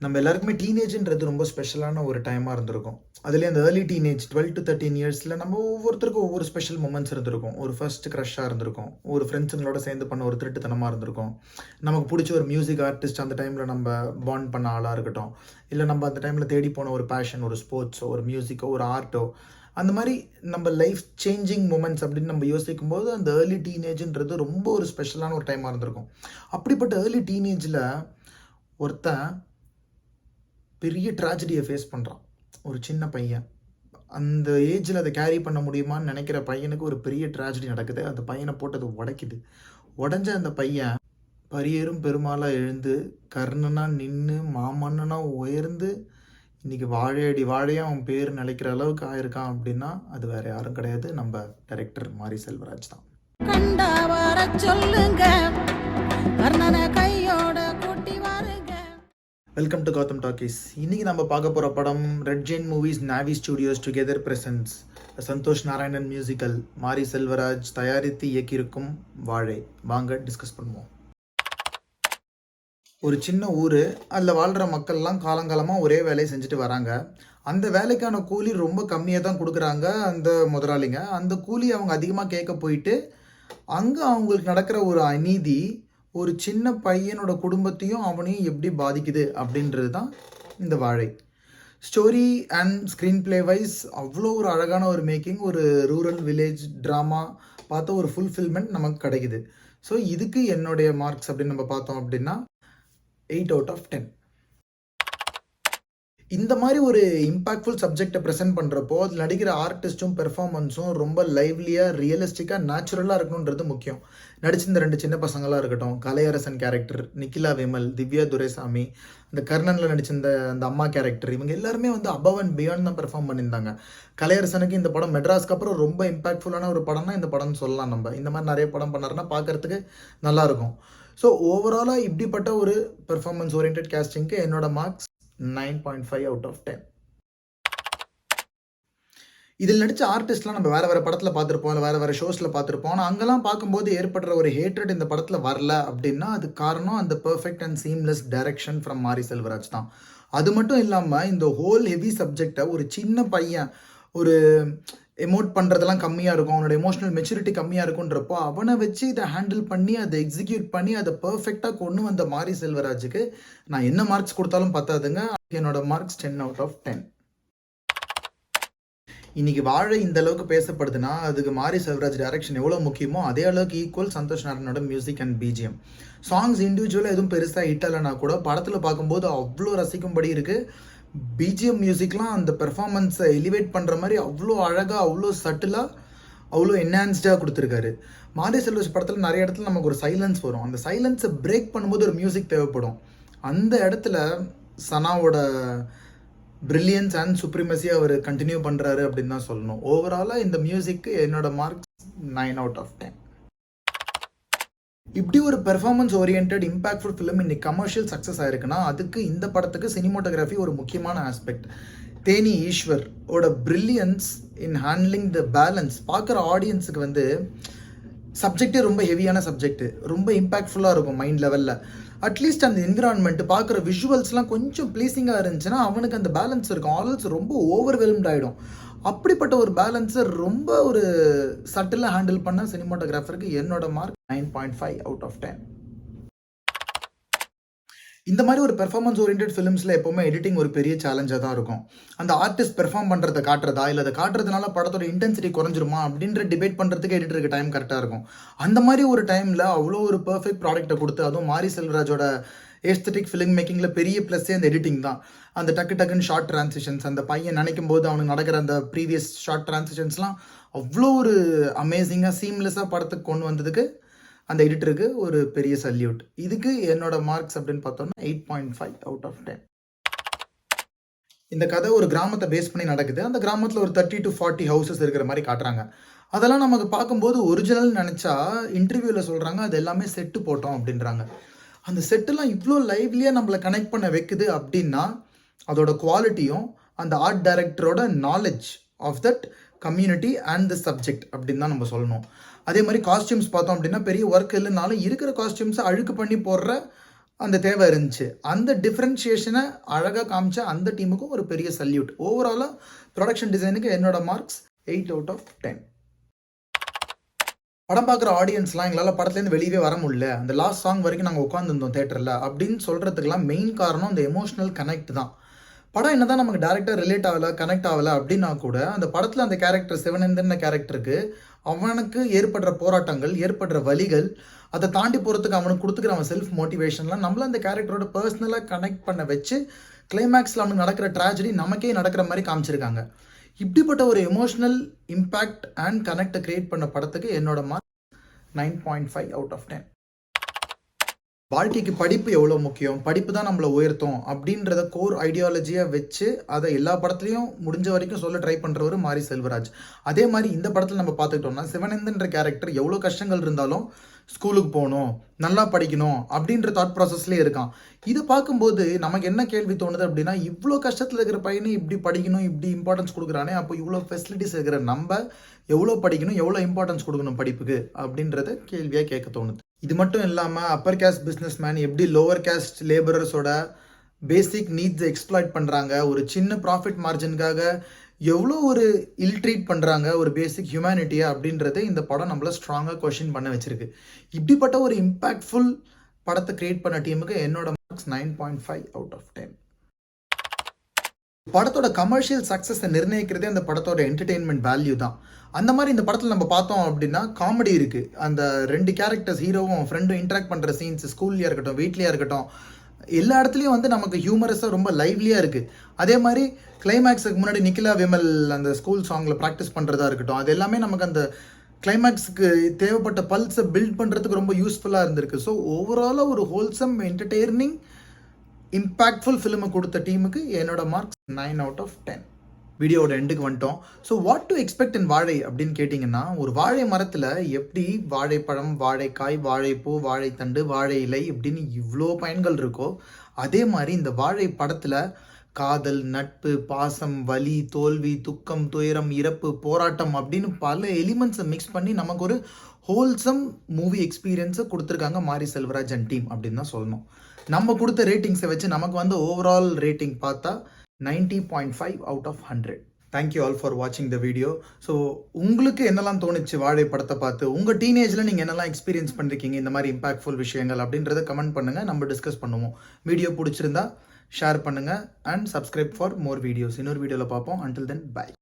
நம்ம எல்லாருக்குமே டீனேஜ்ன்றது ரொம்ப ஸ்பெஷலான ஒரு டைமாக இருந்திருக்கும். அதுலேயும் அந்த ஏர்லி டீனேஜ் 12 to 13 இயர்ஸில் நம்ம ஒவ்வொருத்தருக்கும் ஒவ்வொரு ஸ்பெஷல் மூமெண்ட்ஸ் இருந்திருக்கும். ஒரு ஃபர்ஸ்ட் க்ரஷ்ஷாக இருந்திருக்கும், ஒரு ஃப்ரெண்ட்ஸுங்களோட சேர்ந்து பண்ண ஒரு திருட்டுத்தனமாக இருந்திருக்கும், நமக்கு பிடிச்ச ஒரு மியூசிக் ஆர்டிஸ்ட் அந்த டைமில் நம்ம பாண்ட் பண்ண ஆளாக இருக்கட்டும், இல்லை நம்ம அந்த டைமில் தேடி போன ஒரு பேஷன், ஒரு ஸ்போர்ட்ஸோ, ஒரு மியூசிக்கோ, ஒரு ஆர்ட்டோ, அந்த மாதிரி நம்ம லைஃப் சேஞ்சிங் மூமெண்ட்ஸ் அப்படின்னு நம்ம யோசிக்கும் போது அந்த ஏர்லி டீனேஜ்ன்றது ரொம்ப ஒரு ஸ்பெஷலான ஒரு டைமாக இருந்திருக்கும். அப்படிப்பட்ட ஏர்லி டீனேஜில் ஒருத்தன் பெரிய ட்ராஜடியை ஃபேஸ் பண்ணுறான். ஒரு சின்ன பையன். அந்த ஏஜில் அதை கேரி பண்ண முடியுமான்னு நினைக்கிற பையனுக்கு ஒரு பெரிய ட்ராஜடி நடக்குது. அந்த பையனை போட்டு அது உடைக்குது. உடஞ்ச அந்த பையன் பரியேறும் பெருமாளாக எழுந்து கர்ணனா நின்று மாமன்னனா உயர்ந்து இன்னைக்கு வாழையடி வாழையாக அவன் பேர் நிலைக்கிற அளவுக்கு ஆயிருக்கான் அப்படின்னா அது வேற யாரும் கிடையாது, நம்ம டைரக்டர் மாரி செல்வராஜ் தான். கண்டா வர சொல்லுங்க கர்ணனை கையோட கூட்டி வாருங்க. Welcome to Gautham Talkies. இன்னைக்கு நம்ம பார்க்க போகிற படம் Red Giant Movies Navvi Studios together presents Santhosh Narayanan musical Mari Selvaraj தயாரித்து இயக்கியிருக்கும் வாழை. வாங்க டிஸ்கஸ் பண்ணுவோம். ஒரு சின்ன ஊர், அதில் வாழ்கிற மக்கள்லாம் காலங்காலமாக ஒரே வேலையை செஞ்சுட்டு வராங்க. அந்த வேலைக்கான கூலி ரொம்ப கம்மியாக தான் கொடுக்குறாங்க அந்த முதலாளிங்க. அந்த கூலி அவங்க அதிகமாக கேட்க போயிட்டு அங்கே அவங்களுக்கு நடக்கிற ஒரு அநீதி ஒரு சின்ன பையனோட குடும்பத்தையும் அவனையும் எப்படி பாதிக்குது அப்படின்றது தான் இந்த Vaazhai. Story and screenplay wise அவ்வளோ ஒரு அழகான ஒரு மேக்கிங், ஒரு ரூரல் வில்லேஜ் ட்ராமா பார்த்த ஒரு ஃபுல்ஃபில்மெண்ட் நமக்கு கிடைக்குது. ஸோ இதுக்கு என்னுடைய மார்க்ஸ் அப்படின்னு நம்ம பார்த்தோம் அப்படின்னா 8 out of 10. இந்த மாதிரி ஒரு இம்பாக்ட்ஃபுல் சப்ஜெக்டை ப்ரெசென்ட் பண்ணுறப்போ அதில் நடிக்கிற ஆர்டிஸ்ட்டும் பெர்ஃபார்மன்ஸும் ரொம்ப லைவ்லியாக ரியலிஸ்டிக்காக நேச்சுரலாக இருக்கணுன்றது முக்கியம். நடிச்சிருந்த 2 சின்ன பசங்களாக இருக்கட்டும், கலையரசன் கேரக்டர், நிக்கிலா விமல், திவ்யா துரைசாமி, அந்த கர்ணனில் நடிச்சிருந்த அந்த அம்மா கேரக்டர், இவங்க எல்லாருமே வந்து அபவ் அண்ட் பியாண்ட் தான் பெர்ஃபார்ம் பண்ணியிருந்தாங்க. கலையரசனுக்கு இந்த படம் மெட்ராஸ்க்கு அப்புறம் ரொம்ப இம்பாக்ட்ஃபுல்லான ஒரு படம்னா இந்த படம்னு சொல்லலாம். நம்ம இந்த மாதிரி நிறைய படம் பண்ணாருன்னா பார்க்கறதுக்கு நல்லாயிருக்கும். ஸோ ஓவராலாக இப்படிப்பட்ட ஒரு பெர்ஃபார்மன்ஸ் ஓரியன்ட் கேஸ்டிங்க்கு என்னோட மார்க்ஸ் 9.5 out of 10. இதில் நடித்த ஆர்டிஸ்ட்லாம் நம்ம வேறு படத்தில் பார்த்துருப்போம், இல்லை வேறு ஷோஸில் பார்த்துருப்போம். ஆனால் அங்கெல்லாம் பார்க்கும்போது ஏற்படுற ஒரு ஹேட்ரட் இந்த படத்தில் வரல அப்படின்னா அது காரணம் அந்த perfect and seamless direction from மாரி செல்வராஜ் தான். அது மட்டும் இல்லாமல் இந்த ஹோல் ஹெவி சப்ஜெக்டை ஒரு சின்ன பையன் ஒரு எமோட் பண்ணுறதெல்லாம் கம்மியாக இருக்கும், அவனோட எமோஷனல் மெச்சூரிட்டி கம்மியாக இருக்குன்றப்போ அவனை வச்சு இதை ஹேண்டில் பண்ணி அதை எக்ஸிக்யூட் பண்ணி அதை பர்ஃபெக்டாக கொண்டு வந்த மாரி செல்வராஜுக்கு நான் என்ன மார்க்ஸ் கொடுத்தாலும் பத்தாதுங்க. என்னோட மார்க்ஸ் 10 out of 10. இன்னைக்கு வாழை இந்த அளவுக்கு பேசப்படுதுன்னா அதுக்கு மாரி செல்வராஜ் டைரக்ஷன் எவ்வளோ முக்கியமோ அதே அளவுக்கு ஈக்குவல் சந்தோஷ் நாராயணோட மியூசிக் அண்ட் பிஜிஎம். சாங்ஸ் இண்டிவிஜுவலாக எதுவும் பெருசாக ஹிட் இல்லைனா கூட படத்தில் பார்க்கும்போது அவ்வளோ ரசிக்கும்படி இருக்குது. பிஜிஎம் மியூசிக்லாம் அந்த பெர்ஃபார்மன்ஸை எலிவேட் பண்ணுற மாதிரி அவ்வளோ அழகாக, அவ்வளோ சட்டிலாக, அவ்வளோ என்ஹான்ஸ்டாக கொடுத்துருக்காரு. மாரி செல்வராஜ் படத்தில் நிறைய இடத்துல நமக்கு ஒரு சைலன்ஸ் வரும். அந்த சைலன்ஸை பிரேக் பண்ணும்போது ஒரு மியூசிக் தேவைப்படும். அந்த இடத்துல சனாவோட பிரில்லியன்ஸ் அண்ட் சுப்ரிமசியை அவர் கண்டினியூ பண்ணுறாரு அப்படின்னு தான் சொல்லணும். ஓவராலாக இந்த மியூசிக்கு என்னோட மார்க்ஸ் 9 out of 10. இப்படி ஒரு பெர்ஃபார்மன்ஸ் ஓரியன்ட் இம்பாக்ட்ஃபுல் ஃபிலிம் இன்னைக்கு கமர்ஷியல் சக்ஸஸ் ஆயிருக்குன்னா அதுக்கு இந்த படத்துக்கு சினிமோட்டோகிராஃபி ஒரு முக்கியமான ஆஸ்பெக்ட். தேனி ஈஸ்வர் ஓட brilliance in handling the balance பார்க்குற ஆடியன்ஸுக்கு வந்து சப்ஜெக்டே ரொம்ப ஹெவியான சப்ஜெக்ட், ரொம்ப இம்பாக்ட்ஃபுல்லாக இருக்கும் மைண்ட் லெவலில். அட்லீஸ்ட் அந்த என்விரான்மெண்ட் பார்க்குற விஷுவல்ஸ்லாம் கொஞ்சம் ப்ளீஸிங்காக இருந்துச்சுன்னா அவனுக்கு அந்த பேலன்ஸ் இருக்கும். ஆல்ஸ் ரொம்ப ஓவர்வெல்ம்ட் ஆகிடும். அப்படிப்பட்ட ஒரு பேலன்ஸை ரொம்ப ஒரு சட்டிலாக ஹேண்டில் பண்ண சினிமாட்டோகிராஃபருக்கு என்னோட மார்க் 9.5 out of 10. இந்த மாதிரி ஒரு பெர்ஃபார்மன்ஸ் ஓரியன்ட் ஃபிலிம்ஸில் எப்போவுமே எடிட்டிங் ஒரு பெரிய சேலஞ்சாக தான் இருக்கும். அந்த ஆர்டிஸ்ட் பெர்ஃபார்ம் பண்ணுறதை காட்டுறதா இல்லை அதை காட்டுறதுனால படத்தோட இன்டென்சிட்டி குறைஞ்சிருமா அப்படின்ற டிபேட் பண்ணுறதுக்கு எடிட்டருக்கு டைம் கரெக்டாக இருக்கும். அந்த மாதிரி ஒரு டைமில் அவ்வளோ ஒரு பர்ஃபெக்ட் ப்ராடக்ட்டை கொடுத்து அதுவும் மாரி செல்வராஜோட ஏஸ்தட்டிக் ஃபிலிம் மேக்கிங்கில் பெரிய ப்ளஸ்ஸே அந்த எடிட்டிங் தான். அந்த டக்குன்னு ஷார்ட் டிரான்சிஷன்ஸ், அந்த பையன் நினைக்கும் போது அவனுக்கு நடக்கிற அந்த ப்ரீவியஸ் ஷார்ட் டிரான்சிஷன்ஸ்லாம் அவ்வளோ ஒரு அமேசிங்காக சீம்லெஸ்ஸாக படத்துக்கு கொண்டு வந்ததுக்கு அந்த எடிட்டருக்கு ஒரு பெரிய சல்யூட். இதுக்கு என்னோட மார்க்ஸ் அப்படின்னு பார்த்தோம்னா 8.5 out of 10. இந்த கதை ஒரு கிராமத்தை பேஸ் பண்ணி நடக்குது. அந்த கிராமத்தில் ஒரு 30 to 40 ஹவுசஸ் இருக்கிற மாதிரி காட்டுறாங்க. அதெல்லாம் நமக்கு பார்க்கும்போது ஒரிஜினல் நினச்சா இன்டர்வியூவில் சொல்கிறாங்க அது எல்லாமே செட்டு போட்டோம் அப்படின்றாங்க. அந்த செட்டெல்லாம் இவ்வளோ லைவ்லியாக நம்மளை கனெக்ட் பண்ண வைக்குது அப்படின்னா அதோட குவாலிட்டியும் அந்த ஆர்ட் டைரக்டரோட knowledge of that community and the subject அப்படின்னு தான் நம்ம சொல்லணும். அதே மாதிரி காஸ்டியூம்ஸ் பார்த்தோம் அப்படின்னா பெரிய ஒர்க் இல்லைனாலும் இருக்கிற காஸ்டியூம்ஸை அழுக்கு பண்ணி போடுற அந்த தேவை இருந்துச்சு. அந்த டிஃபரன்ஷியேஷனை அழகாக காமிச்ச அந்த டீமுக்கும் ஒரு பெரிய சல்யூட். ஓவராலாக ப்ரொடக்ஷன் டிசைனுக்கு என்னோட மார்க்ஸ் 8 out of 10. படம் பார்க்குற ஆடியன்ஸ்லாம் எங்களால் படத்துலேருந்து வெளியவே வர முடியல, அந்த லாஸ்ட் சாங் வரைக்கும் நாங்கள் உட்காந்துருந்தோம் தேட்டரில் அப்படின்னு சொல்கிறதுக்கெல்லாம் மெயின் காரணம் அந்த எமோஷ்னல் கனெக்ட் தான். படம் என்ன தான் நமக்கு டேரக்டாக ரிலேட் ஆகலை, கனெக்ட் ஆகலை அப்படின்னா கூட அந்த படத்தில் அந்த கேரக்டர் சிவனேந்தன் கேரக்டருக்கு அவனுக்கு ஏற்படுற போராட்டங்கள், ஏற்படுற வலிகள், அதை தாண்டி போகிறதுக்கு அவனுக்கு கொடுத்துக்கிற அவன் செல்ஃப் மோட்டிவேஷன்லாம் நம்மள அந்த கேரக்டரோட பர்சனலாக கனெக்ட் பண்ண வச்சு கிளைமேக்ஸில் அவனுக்கு நடக்கிற ட்ராஜடி நமக்கே நடக்கிற மாதிரி காமிச்சிருக்காங்க. இப்படிப்பட்ட ஒரு எமோஷ்னல் இம்பேக்ட் அண்ட் கனெக்டை கிரியேட் பண்ண படத்துக்கு என்னோட மார்க் 9.5 out of 10. வாழ்க்கைக்கு படிப்பு எவ்வளோ முக்கியம், படிப்பு தான் நம்மளை உயர்த்தும் அப்படின்றத கோர் ஐடியாலஜியாக வச்சு அதை எல்லா படத்துலையும் முடிஞ்ச வரைக்கும் சொல்ல ட்ரை பண்ணுறவர் மாரி செல்வராஜ். அதே மாதிரி இந்த படத்தில் நம்ம பார்த்துக்கிட்டோம்னா சிவனேந்தன்ற கேரக்டர் எவ்வளோ கஷ்டங்கள் இருந்தாலும் ஸ்கூலுக்கு போகணும், நல்லா படிக்கணும் அப்படின்ற தாட் ப்ராசஸ்லேயே இருக்கான். இதை பார்க்கும்போது நமக்கு என்ன கேள்வி தோணுது அப்படின்னா, இவ்வளோ கஷ்டத்தில் இருக்கிற பையனை இப்படி படிக்கணும், இப்படி இம்பார்ட்டன்ஸ் கொடுக்குறானே, அப்போ இவ்வளோ ஃபெசிலிட்டிஸ் இருக்கிற நம்ம எவ்வளோ படிக்கணும், எவ்வளோ இம்பார்ட்டன்ஸ் கொடுக்கணும் படிப்புக்கு அப்படின்றத கேள்வியாக கேட்க தோணுது. இது மட்டும் இல்லாமல் அப்பர் கேஸ்ட் பிஸ்னஸ் மேன் எப்படி லோவர் கேஸ்ட் லேபரர்ஸோட பேசிக் நீட்ஸை எக்ஸ்ப்ளாய்ட் பண்ணுறாங்க, ஒரு சின்ன ப்ராஃபிட் மார்ஜினுக்காக எவ்வளோ ஒரு இல்ட்ரீட் பண்ணுறாங்க ஒரு பேசிக் ஹியூமனிட்டியை அப்படின்றத இந்த படம் நம்மள ஸ்ட்ராங்காக கொஷின் பண்ண வச்சிருக்கு. இப்படிப்பட்ட ஒரு இம்பேக்ட்ஃபுல் படத்தை கிரியேட் பண்ண டீமுக்கு என்னோட மார்க்ஸ் 9.5 out of 10. படத்தோட கமர்ஷியல் சக்ஸஸை நிர்ணயிக்கிறதே அந்த படத்தோட என்டர்டெயின்மெண்ட் வேல்யூ தான். அந்த மாதிரி இந்த படத்தில் நம்ம பார்த்தோம் அப்படின்னா காமெடி இருக்குது. அந்த 2 கேரக்டர்ஸ் ஹீரோவும் ஃப்ரெண்டும் இன்ட்ராக்ட் பண்ணுற சீன்ஸ் ஸ்கூல்லையாக இருக்கட்டும், வீட்லேயா இருக்கட்டும், எல்லா இடத்துலையும் வந்து நமக்கு ஹியூமரஸாக ரொம்ப லைவ்லியாக இருக்குது. அதே மாதிரி கிளைமேக்ஸுக்கு முன்னாடி நிக்கிலா விமல் அந்த ஸ்கூல் சாங்கில் ப்ராக்டிஸ் பண்ணுறதா இருக்கட்டும், அது எல்லாமே நமக்கு அந்த கிளைமேக்ஸுக்கு தேவைப்பட்ட பல்ஸை பில்ட் பண்ணுறதுக்கு ரொம்ப யூஸ்ஃபுல்லாக இருந்திருக்கு. ஸோ ஓவராலாக ஒரு ஹோல்சம் என்டர்டெய்னிங் இம்பேக்ட்ஃபுல் ஃபிலிமை கொடுத்த டீமுக்கு என்னோட மார்க்ஸ் 9 out of 10. வீடியோவோட எண்டுக்கு வந்துட்டோம். ஸோ வாட் டு எக்ஸ்பெக்ட் இன் வாழை அப்படின்னு கேட்டிங்கன்னா, ஒரு வாழை மரத்தில் எப்படி வாழைப்பழம், வாழைக்காய், வாழைப்பூ, வாழைத்தண்டு, வாழை இலை இப்படின்னு இவ்வளோ பயன்கள் இருக்கோ, அதே மாதிரி இந்த வாழை படத்தில் காதல், நட்பு, பாசம், வலி, தோல்வி, துக்கம், துயரம், இறப்பு, போராட்டம் அப்படின்னு பல எலிமெண்ட்ஸை மிக்ஸ் பண்ணி நமக்கு ஒரு ஹோல்சம் மூவி எக்ஸ்பீரியன்ஸை கொடுத்துருக்காங்க மாரி செல்வராஜ் அண்ட் டீம் அப்படின்னு தான் சொல்லணும். நம்ம கொடுத்த ரேட்டிங்ஸை வச்சு நமக்கு வந்து ஓவரால் ரேட்டிங் பார்த்தா 90.5 out of 100. Thank you all for watching the video. So உங்களுக்கு என்னெல்லாம் தோணுச்சு வாழை படத்தை பார்த்து, உங்கள் டீனேஜில் நீங்கள் என்னெல்லாம் எக்ஸ்பீரியன்ஸ் பண்ணிருக்கீங்க இந்த மாதிரி இம்பாக்ட்ஃபுல் விஷயங்கள் அப்படின்றத கமெண்ட் பண்ணுங்கள், நம்ம டிஸ்கஸ் பண்ணுவோம். வீடியோ பிடிச்சிருந்தா ஷேர் பண்ணுங்கள் and subscribe for more videos. இன்னொரு வீடியோவில் பார்ப்போம். until then bye.